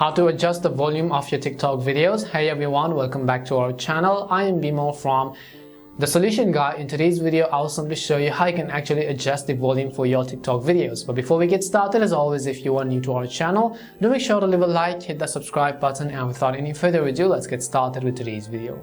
How to adjust the volume of your TikTok videos. Hey everyone, welcome back to our channel. I am Bimo from The Solution Guy. In today's video, I'll simply show you how you can actually adjust the volume for your TikTok videos. But before we get started, as always, if you are new to our channel, do make sure to leave a like, hit the subscribe button, and without any further ado, let's get started with today's video.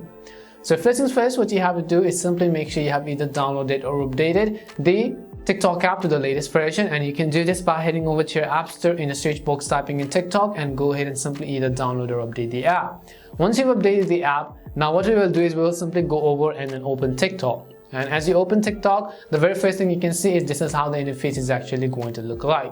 So first things first, what you have to do is simply make sure you have either downloaded or updated the TikTok app to the latest version, and you can do this by heading over to your app store, in the search box typing in TikTok, and go ahead and simply either download or update the app. Once you've updated the app, now what we will do is we will simply go over and then open TikTok. And as you open TikTok, the very first thing you can see is this is how the interface is actually going to look like.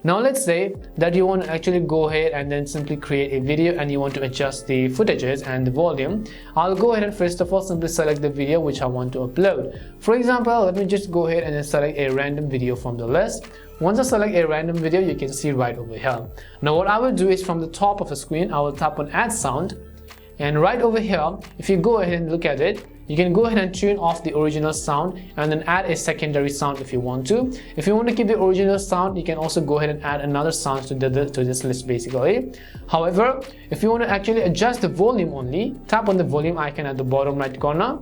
Now let's say that you want to actually go ahead and then simply create a video and you want to adjust the footages and the volume. I'll go ahead and first of all simply select the video which I want to upload. For example, let me just go ahead and then select a random video from the list. Once I select a random video, you can see right over here. Now what I will do is from the top of the screen, I will tap on add sound. And right over here, if you go ahead and look at it, you can go ahead and tune off the original sound and then add a secondary sound if you want to. If you want to keep the original sound, you can also go ahead and add another sound to this list basically. However, if you want to actually adjust the volume only, tap on the volume icon at the bottom right corner.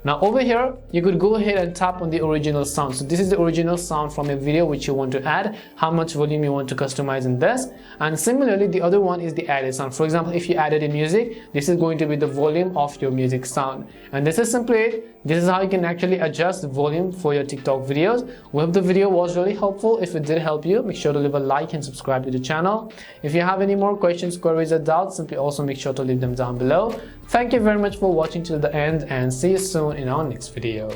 Now over here, you could go ahead and tap on the original sound. So this is the original sound from a video which you want to add, how much volume you want to customize in this. And similarly, the other one is the added sound. For example, if you added a music, this is going to be the volume of your music sound. And this is simply it. This is how you can actually adjust the volume for your TikTok videos. We hope the video was really helpful. If it did help you, make sure to leave a like and subscribe to the channel. If you have any more questions, queries, or doubts, simply also make sure to leave them down below. Thank you very much for watching till the end, and see you soon in our next video.